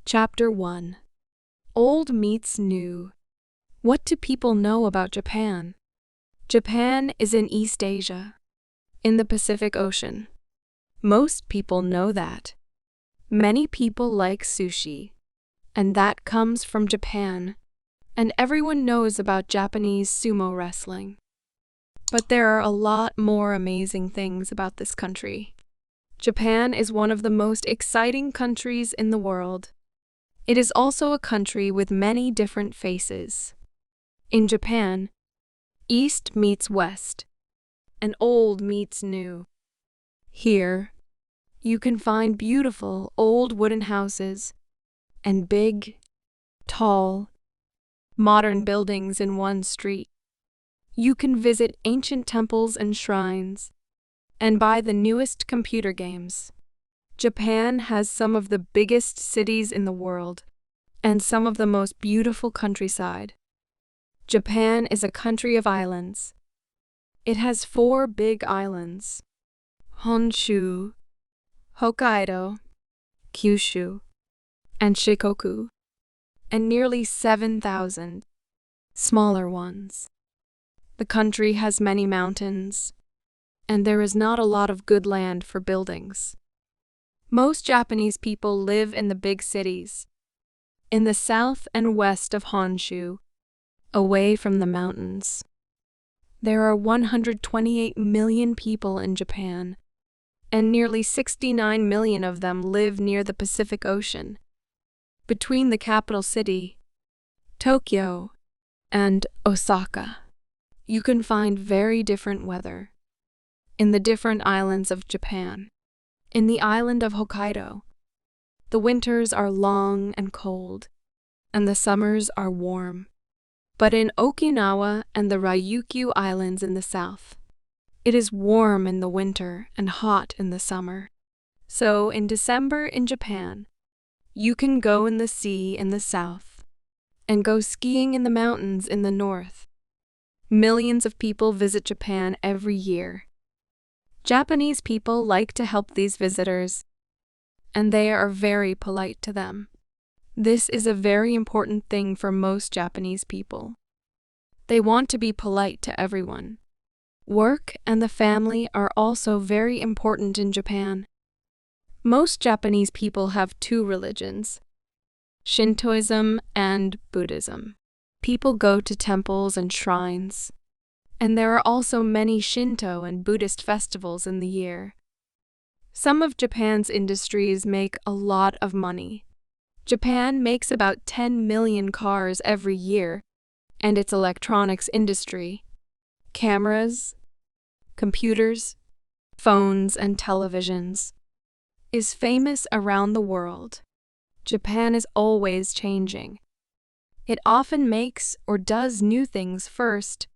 Chapter 1. Old Meets New. What do people know about Japan? Japan is in East Asia, in the Pacific Ocean. Most people know that. Many people like sushi, and that comes from Japan, and everyone knows about Japanese sumo wrestling. But there are a lot more amazing things about this country. Japan is one of the most exciting countries in the world. It is also a country with many different faces. In Japan, East meets West, and old meets new. Here, you can find beautiful old wooden houses and big, tall, modern buildings in one street. You can visit ancient temples and shrines, and buy the newest computer games. Japan has some of the biggest cities in the world, and some of the most beautiful countryside. Japan is a country of islands. It has 4 big islands: Honshu, Hokkaido, Kyushu, and Shikoku, and nearly 7,000 smaller ones. The country has many mountains, and there is not a lot of good land for buildings. Most Japanese people live in the big cities, in the south and west of Honshu, away from the mountains. There are 128 million people in Japan, and nearly 69 million of them live near the Pacific Ocean. Between the capital city, Tokyo, and Osaka, you can find very different weather. In the different islands of Japan, in the island of Hokkaido, the winters are long and cold, and the summers are warm. But in Okinawa and the Ryukyu Islands in the south, it is warm in the winter and hot in the summer. So in December in Japan, you can go in the sea in the south and go skiing in the mountains in the north. Millions of people visit Japan every year. Japanese people like to help these visitors, and they are very polite to them. This is a very important thing for most Japanese people. They want to be polite to everyone. Work and the family are also very important in Japan. Most Japanese people have 2 religions, Shintoism and Buddhism. People go to temples and shrines, and there are also many Shinto and Buddhist festivals in the year. Some of Japan's industries make a lot of money. Japan makes about 10 million cars every year, and its electronics industry, cameras, computers, phones, and televisions, is famous around the world. Japan is always changing. It often makes or does new things first,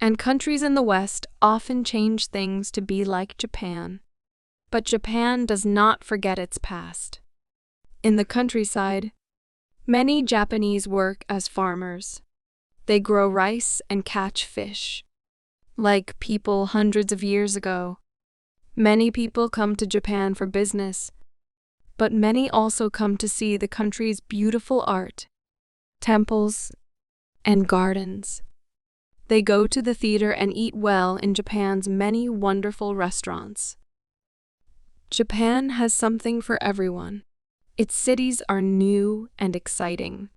and countries in the West often change things to be like Japan. But Japan does not forget its past. In the countryside, many Japanese work as farmers. They grow rice and catch fish. Like people hundreds of years ago, many people come to Japan for business, but many also come to see the country's beautiful art, temples, and gardens. They go to the theater and eat well in Japan's many wonderful restaurants. Japan has something for everyone. Its cities are new and exciting,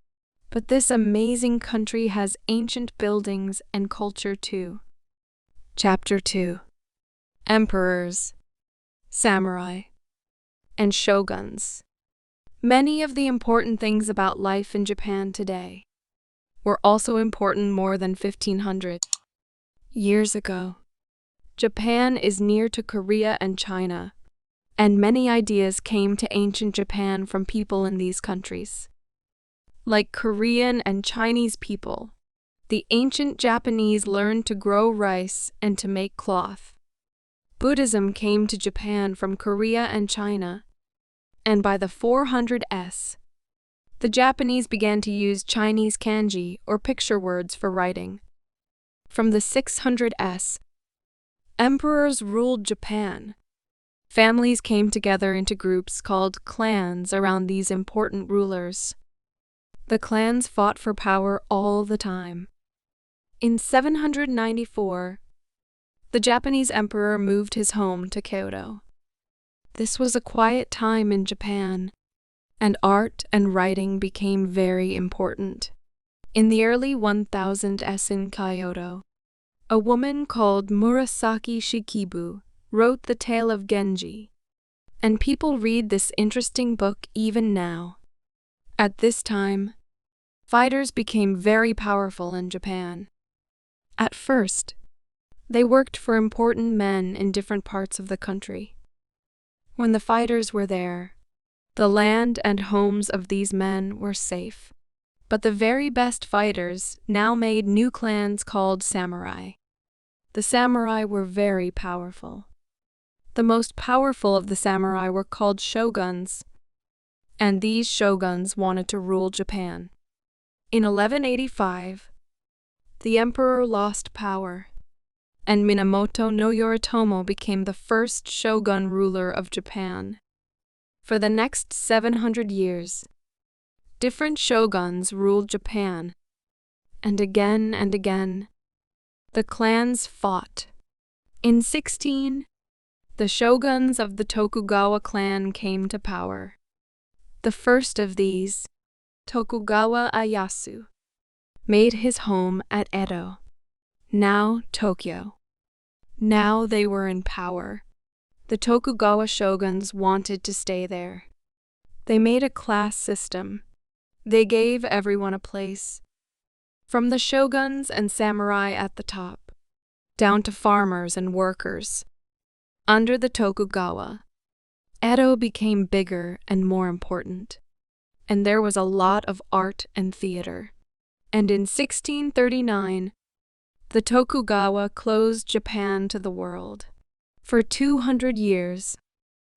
but this amazing country has ancient buildings and culture too. Chapter 2. Emperors, Samurai, and Shoguns. Many of the important things about life in Japan today were also important more than 1500 years ago. Japan is near to Korea and China, and many ideas came to ancient Japan from people in these countries. Like Korean and Chinese people, the ancient Japanese learned to grow rice and to make cloth. Buddhism came to Japan from Korea and China, and by the 400s, the Japanese began to use Chinese kanji or picture words for writing. From the 600s, emperors ruled Japan. Families came together into groups called clans around these important rulers. The clans fought for power all the time. In 794, the Japanese emperor moved his home to Kyoto. This was a quiet time in Japan, and art and writing became very important. In the early 1000s in Kyoto, a woman called Murasaki Shikibu wrote the tale of Genji, and people read this interesting book even now. At this time, fighters became very powerful in Japan. At first, they worked for important men in different parts of the country. When the fighters were there, the land and homes of these men were safe. But the very best fighters now made new clans called samurai. The samurai were very powerful. The most powerful of the samurai were called shoguns, and these shoguns wanted to rule Japan. In 1185, the emperor lost power, and Minamoto no Yoritomo became the first shogun ruler of Japan. For the next 700 years, different shoguns ruled Japan, and again, the clans fought. In 16, the shoguns of the Tokugawa clan came to power. The first of these, Tokugawa Ieyasu, made his home at Edo, now Tokyo. Now they were in power. The Tokugawa shoguns wanted to stay there. They made a class system. They gave everyone a place, from the shoguns and samurai at the top, down to farmers and workers. Under the Tokugawa, Edo became bigger and more important, and there was a lot of art and theater. And in 1639, the Tokugawa closed Japan to the world. For 200 years,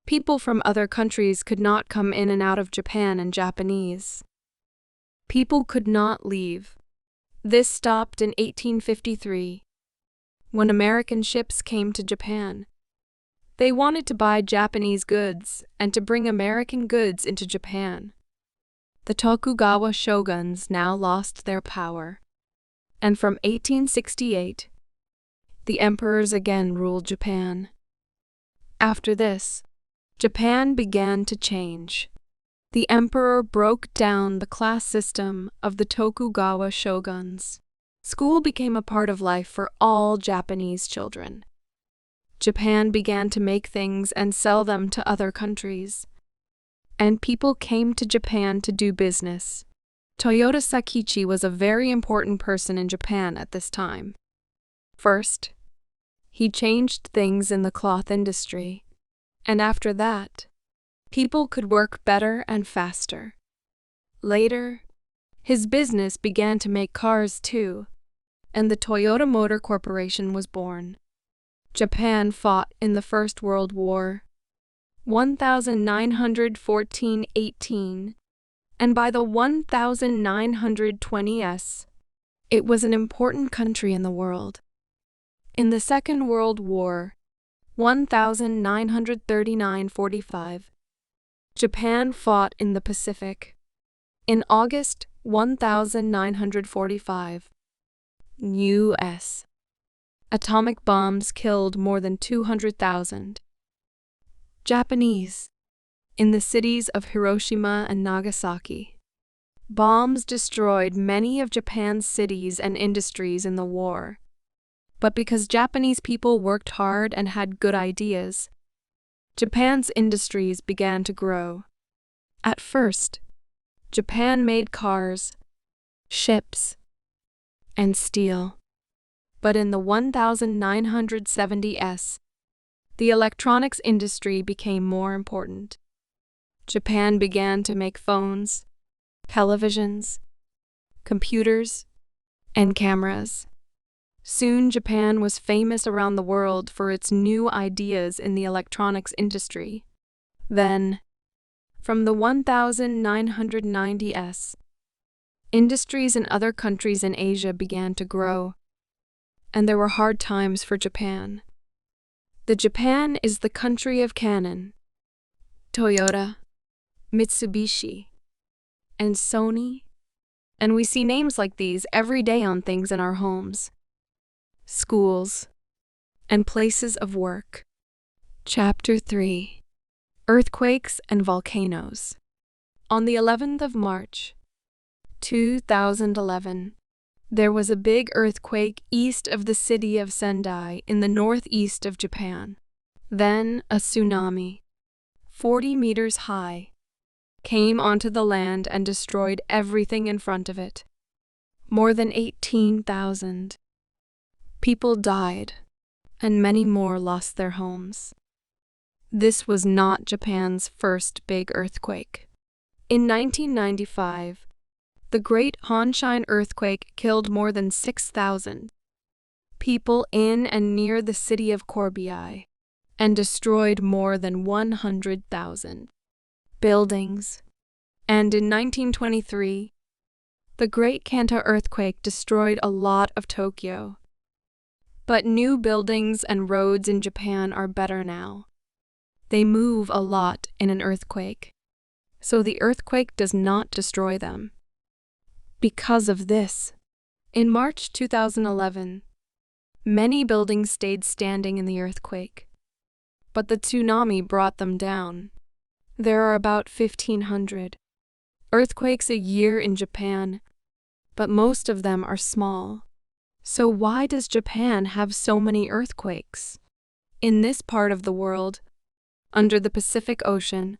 people from other countries could not come in and out of Japan in Japanese. People could not leave. This stopped in 1853, when American ships came to Japan. They wanted to buy Japanese goods and to bring American goods into Japan. The Tokugawa shoguns now lost their power, and from 1868, the emperors again ruled Japan. After this, Japan began to change. The emperor broke down the class system of the Tokugawa shoguns. School became a part of life for all Japanese children. Japan began to make things and sell them to other countries, and people came to Japan to do business. Toyota Sakichi was a very important person in Japan at this time. First, he changed things in the cloth industry, and after that, people could work better and faster. Later, his business began to make cars too, and the Toyota Motor Corporation was born. Japan fought in the First World War, 1914–18, and by the 1920s, it was an important country in the world. In the Second World War, 1939–45, Japan fought in the Pacific. In August 1945, U.S. atomic bombs killed more than 200,000 Japanese in the cities of Hiroshima and Nagasaki. Bombs destroyed many of Japan's cities and industries in the war. But because Japanese people worked hard and had good ideas, Japan's industries began to grow. At first, Japan made cars, ships, and steel. But in the 1970s, the electronics industry became more important. Japan began to make phones, televisions, computers, and cameras. Soon Japan was famous around the world for its new ideas in the electronics industry. Then, from the 1990s, industries in other countries in Asia began to grow, and there were hard times for Japan. The Japan is the country of Canon, Toyota, Mitsubishi, and Sony, and we see names like these every day on things in our homes, schools, and places of work. Chapter 3: Earthquakes and Volcanoes. On the 11th of March, 2011, there was a big earthquake east of the city of Sendai in the northeast of Japan. Then a tsunami, 40 meters high, came onto the land and destroyed everything in front of it. More than 18,000 people died, and many more lost their homes. This was not Japan's first big earthquake. In 1995, the Great Hanshin earthquake killed more than 6,000 people in and near the city of Korbei and destroyed more than 100,000 buildings. And in 1923, the Great Kanto earthquake destroyed a lot of Tokyo. But new buildings and roads in Japan are better now. They move a lot in an earthquake, so the earthquake does not destroy them. Because of this, in March 2011, many buildings stayed standing in the earthquake, but the tsunami brought them down. There are about 1,500 earthquakes a year in Japan, but most of them are small. So why does Japan have so many earthquakes? In this part of the world, under the Pacific Ocean,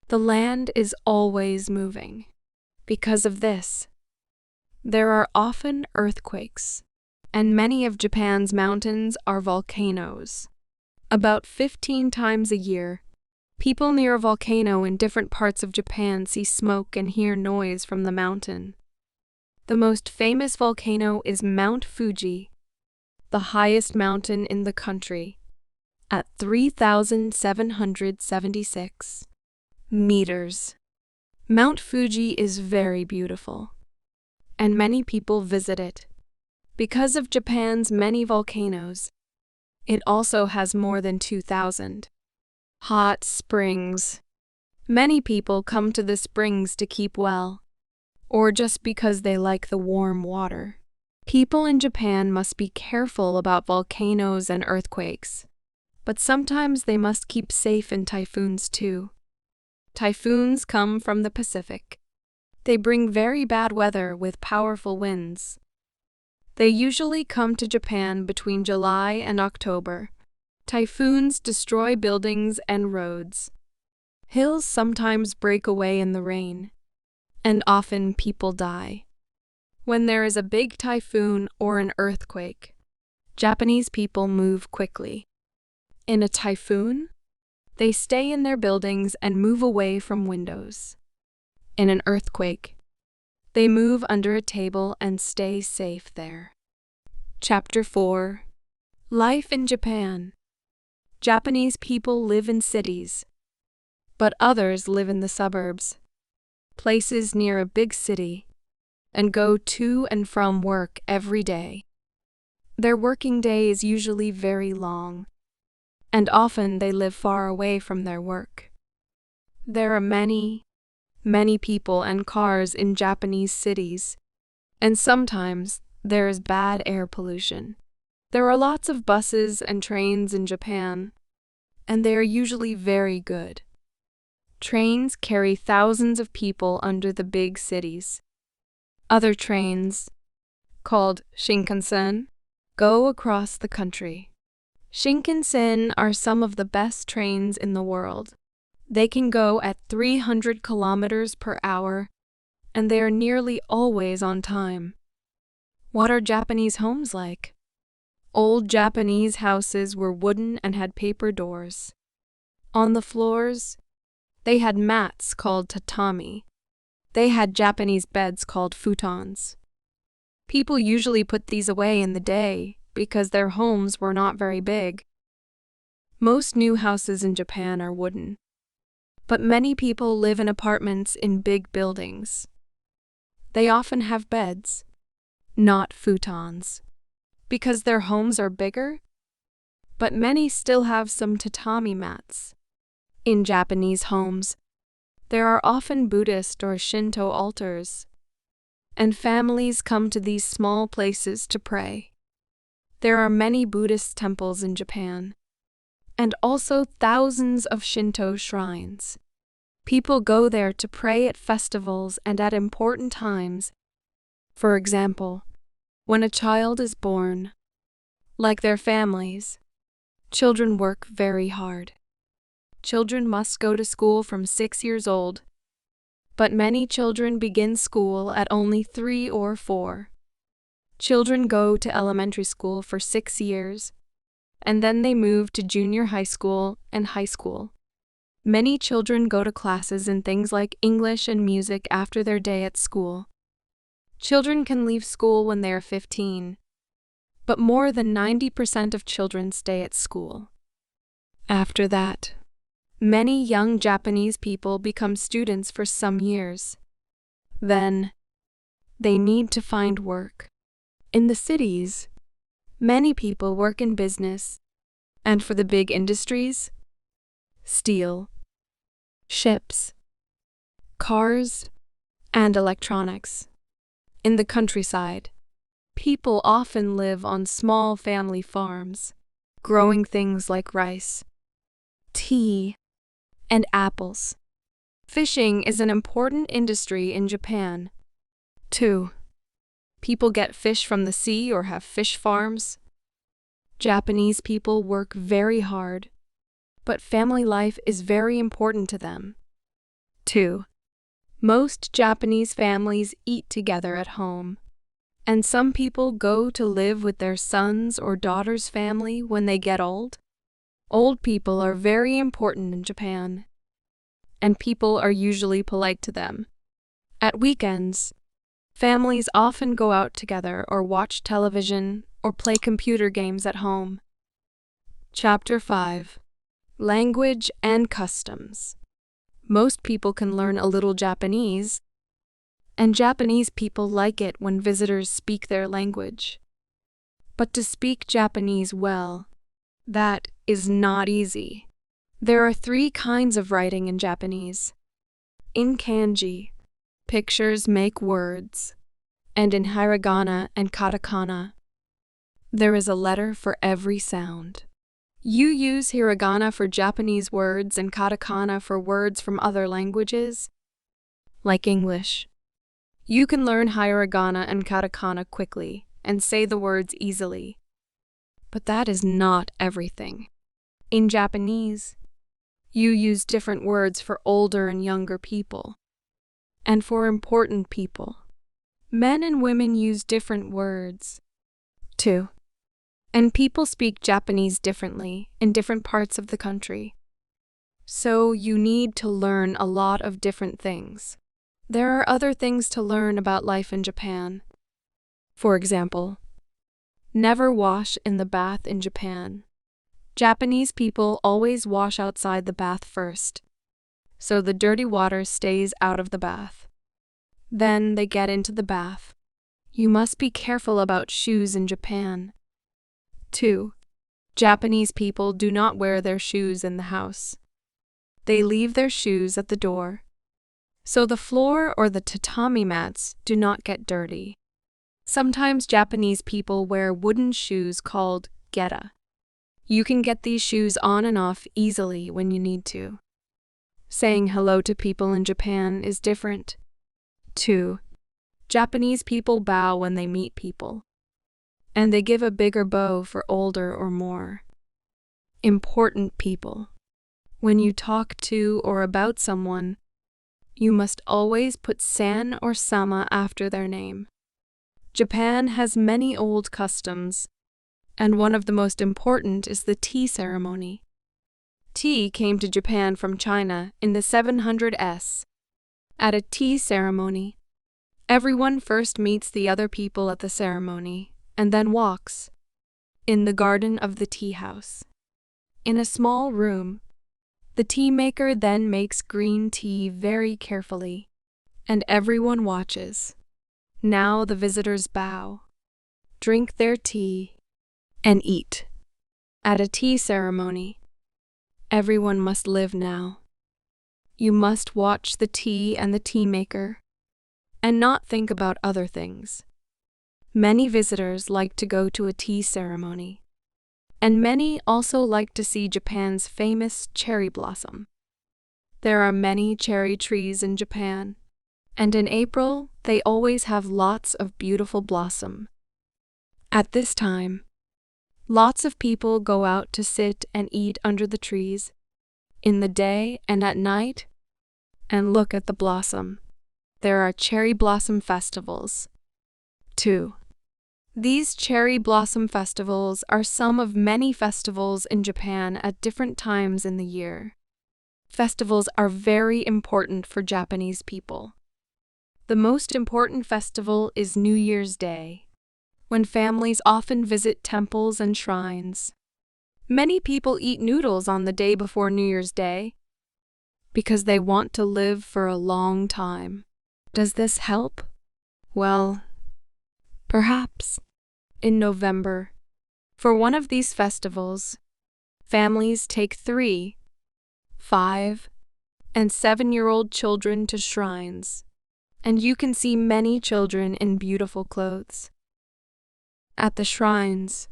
the land is always moving. Because of this, there are often earthquakes, and many of Japan's mountains are volcanoes. About 15 times a year, people near a volcano in different parts of Japan see smoke and hear noise from the mountain. The most famous volcano is Mount Fuji, the highest mountain in the country, at 3,776 meters. Mount Fuji is very beautiful, and many people visit it. Because of Japan's many volcanoes, it also has more than 2,000 hot springs. Many people come to the springs to keep well, or just because they like the warm water. People in Japan must be careful about volcanoes and earthquakes, but sometimes they must keep safe in typhoons too. Typhoons come from the Pacific. They bring very bad weather with powerful winds. They usually come to Japan between July and October. Typhoons destroy buildings and roads. Hills sometimes break away in the rain, and often people die. When there is a big typhoon or an earthquake, Japanese people move quickly. In a typhoon, they stay in their buildings and move away from windows. In an earthquake, they move under a table and stay safe there. Chapter 4: Life in Japan. Japanese people live in cities, but others live in the suburbs, places near a big city, and go to and from work every day. Their working day is usually very long, and often they live far away from their work. There are many people and cars in Japanese cities, and sometimes there is bad air pollution. There are lots of buses and trains in Japan, and they are usually very good. Trains carry thousands of people under the big cities. Other trains, called Shinkansen, go across the country. Shinkansen are some of the best trains in the world. They can go at 300 kilometers per hour, and they are nearly always on time. What are Japanese homes like? Old Japanese houses were wooden and had paper doors. On the floors, they had mats called tatami. They had Japanese beds called futons. People usually put these away in the day because their homes were not very big. Most new houses in Japan are wooden, but many people live in apartments in big buildings. They often have beds, not futons. Because their homes are bigger, but many still have some tatami mats. In Japanese homes, there are often Buddhist or Shinto altars, and families come to these small places to pray. There are many Buddhist temples in Japan, and also thousands of Shinto shrines. People go there to pray at festivals and at important times. For example, when a child is born. Like their families, children work very hard. Children must go to school from 6 years old, but many children begin school at only 3 or 4. Children go to elementary school for 6 years, and then they move to junior high school and high school. Many children go to classes in things like English and music after their day at school. Children can leave school when they are 15, but more than 90% of children stay at school. After that, many young Japanese people become students for some years. Then, they need to find work. In the cities, many people work in business, and for the big industries, steel, ships, cars, and electronics. In the countryside, people often live on small family farms, growing things like rice, tea, and apples. Fishing is an important industry in Japan. 2. People get fish from the sea or have fish farms. Japanese people work very hard, but family life is very important to them. 2. Most Japanese families eat together at home, and some people go to live with their son's or daughter's family when they get old. Old people are very important in Japan, and people are usually polite to them. At weekends, families often go out together or watch television or play computer games at home. Chapter 5. Language and Customs. Most people can learn a little Japanese, and Japanese people like it when visitors speak their language. But to speak Japanese well, that is not easy. There are 3 kinds of writing in Japanese. In kanji, pictures make words, and in hiragana and katakana, there is a letter for every sound. You use hiragana for Japanese words and katakana for words from other languages, like English. You can learn hiragana and katakana quickly and say the words easily. But that is not everything. In Japanese, you use different words for older and younger people, and for important people. Men and women use different words, too. And people speak Japanese differently in different parts of the country. So you need to learn a lot of different things. There are other things to learn about life in Japan. For example, never wash in the bath in Japan. Japanese people always wash outside the bath first, so the dirty water stays out of the bath. Then they get into the bath. You must be careful about shoes in Japan. 2. Japanese people do not wear their shoes in the house. They leave their shoes at the door, so the floor or the tatami mats do not get dirty. Sometimes Japanese people wear wooden shoes called geta. You can get these shoes on and off easily when you need to. Saying hello to people in Japan is different. 2. Japanese people bow when they meet people, and they give a bigger bow for older or more important people. When you talk to or about someone, you must always put san or sama after their name. Japan has many old customs, and one of the most important is the tea ceremony. Tea came to Japan from China in the 700s. At a tea ceremony, everyone first meets the other people at the ceremony and then walks in the garden of the tea house. In a small room, the tea maker then makes green tea very carefully, and everyone watches. Now the visitors bow, drink their tea, and eat. At a tea ceremony, everyone must live now. You must watch the tea and the tea maker, and not think about other things. Many visitors like to go to a tea ceremony, and many also like to see Japan's famous cherry blossom. There are many cherry trees in Japan, and in April they always have lots of beautiful blossom. At this time, lots of people go out to sit and eat under the trees, in the day and at night, and look at the blossom. There are cherry blossom festivals, too. These cherry blossom festivals are some of many festivals in Japan at different times in the year. Festivals are very important for Japanese people. The most important festival is New Year's Day, when families often visit temples and shrines. Many people eat noodles on the day before New Year's Day because they want to live for a long time. Does this help? Well, perhaps. In November, for one of these festivals, families take 3, 5, and 7-year-old children to shrines, and you can see many children in beautiful clothes. At the shrines,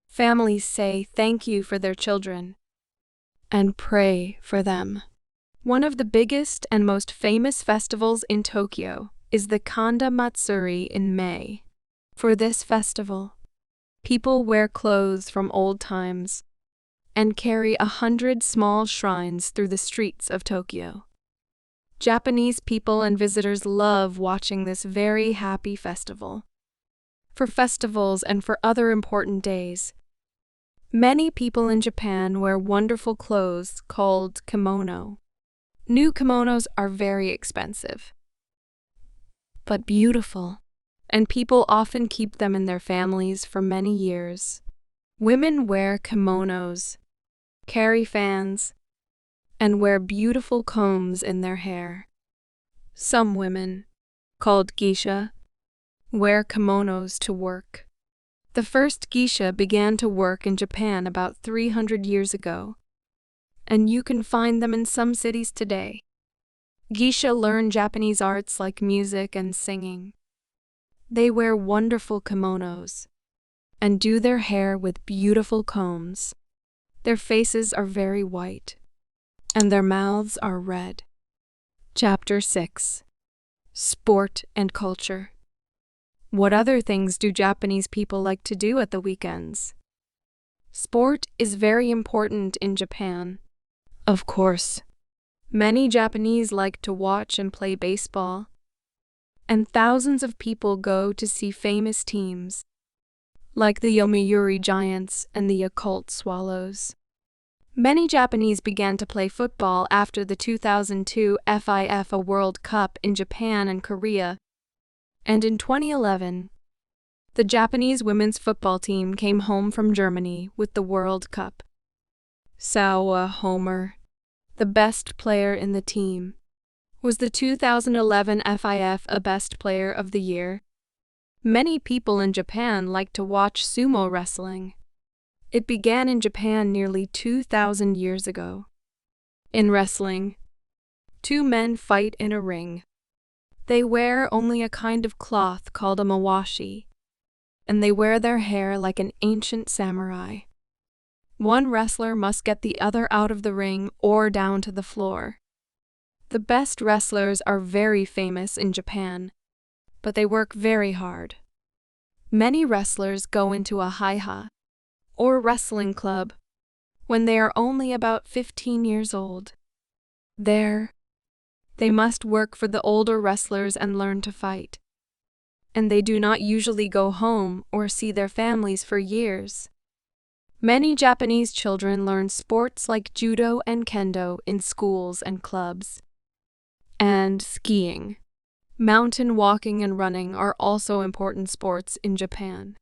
families say thank you for their children and pray for them. One of the biggest and most famous festivals in Tokyo is the Kanda Matsuri in May. For this festival, people wear clothes from old times and carry 100 small shrines through the streets of Tokyo. Japanese people and visitors love watching this very happy festival. For festivals and for other important days, many people in Japan wear wonderful clothes called kimono. New kimonos are very expensive, but beautiful, and people often keep them in their families for many years. Women wear kimonos, carry fans, and wear beautiful combs in their hair. Some women, called geisha, wear kimonos to work. The first geisha began to work in Japan about 300 years ago, and you can find them in some cities today. Geisha learn Japanese arts like music and singing. They wear wonderful kimonos and do their hair with beautiful combs. Their faces are very white, and their mouths are red. Chapter 6. Sport and Culture. What other things do Japanese people like to do at the weekends? Sport is very important in Japan. Of course, many Japanese like to watch and play baseball, and thousands of people go to see famous teams, like the Yomiuri Giants and the Yakult Swallows. Many Japanese began to play football after the 2002 FIFA World Cup in Japan and Korea, and in 2011, the Japanese women's football team came home from Germany with the World Cup. Sawa Homer, the best player in the team, was the 2011 FIFA Best Player of the Year. Many people in Japan like to watch sumo wrestling. It began in Japan nearly 2,000 years ago. In wrestling, 2 men fight in a ring. They wear only a kind of cloth called a mawashi, and they wear their hair like an ancient samurai. One wrestler must get the other out of the ring or down to the floor. The best wrestlers are very famous in Japan, but they work very hard. Many wrestlers go into a haiha, or wrestling club, when they are only about 15 years old. There, they must work for the older wrestlers and learn to fight. And they do not usually go home or see their families for years. Many Japanese children learn sports like judo and kendo in schools and clubs. And skiing, mountain walking and running are also important sports in Japan.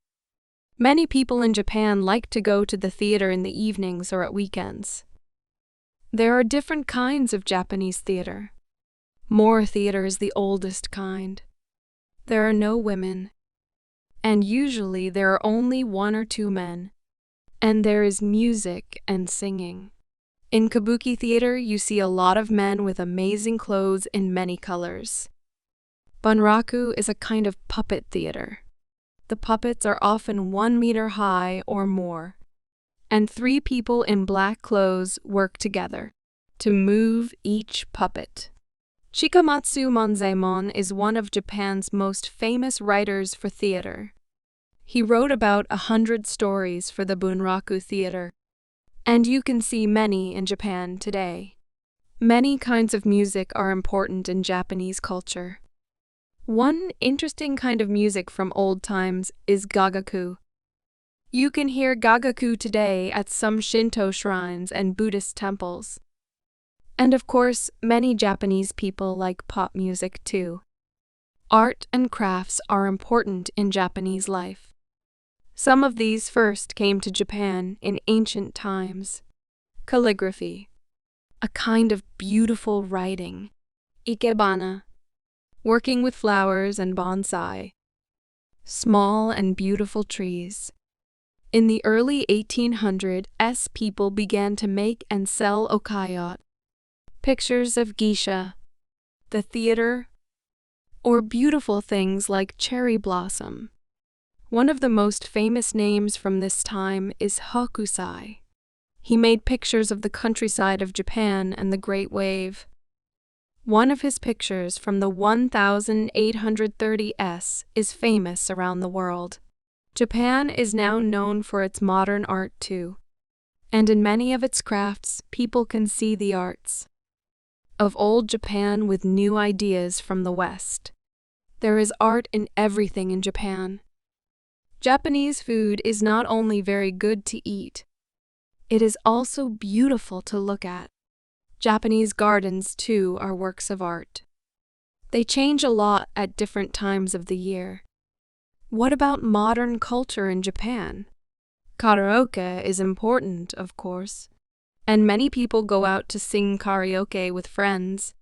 Many people in Japan like to go to the theater in the evenings or at weekends. There are different kinds of Japanese theater. Moor theater is the oldest kind. There are no women, and usually there are only 1 or 2 men, And there is music and singing. In kabuki theater, you see a lot of men with amazing clothes in many colors. Bunraku is a kind of puppet theater. The puppets are often 1 meter high or more, and 3 people in black clothes work together to move each puppet. Chikamatsu Monzaemon is one of Japan's most famous writers for theater. He wrote about 100 stories for the Bunraku theater, and you can see many in Japan today. Many kinds of music are important in Japanese culture. One interesting kind of music from old times is gagaku. You can hear gagaku today at some Shinto shrines and Buddhist temples. And of course, many Japanese people like pop music too. Art and crafts are important in Japanese life. Some of these first came to Japan in ancient times. Calligraphy, a kind of beautiful writing. Ikebana, working with flowers and bonsai. Small and beautiful trees. In the early 1800s, people began to make and sell ukayot, pictures of geisha, the theater, or beautiful things like cherry blossom. One of the most famous names from this time is Hokusai. He made pictures of the countryside of Japan and the Great Wave. One of his pictures from the 1830s is famous around the world. Japan is now known for its modern art too, and in many of its crafts, people can see the arts of old Japan with new ideas from the West. There is art in everything in Japan. Japanese food is not only very good to eat, it is also beautiful to look at. Japanese gardens, too, are works of art. They change a lot at different times of the year. What about modern culture in Japan? Karaoke is important, of course, and many people go out to sing karaoke with friends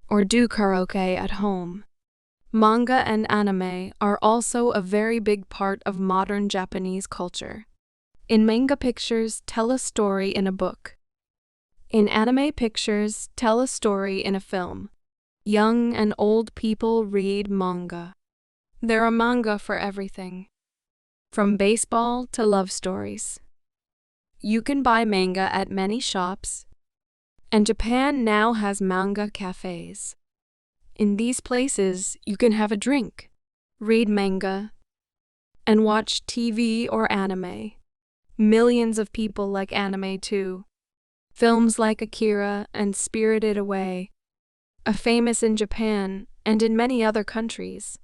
or do karaoke at home. Manga and anime are also a very big part of modern Japanese culture. In manga, pictures tell a story in a book. In anime, pictures tell a story in a film. Young and old people read manga. There are manga for everything, from baseball to love stories. You can buy manga at many shops, and Japan now has manga cafes. In these places, you can have a drink, read manga, and watch TV or anime. Millions of people like anime too. Films like Akira and Spirited Away are famous in Japan and in many other countries.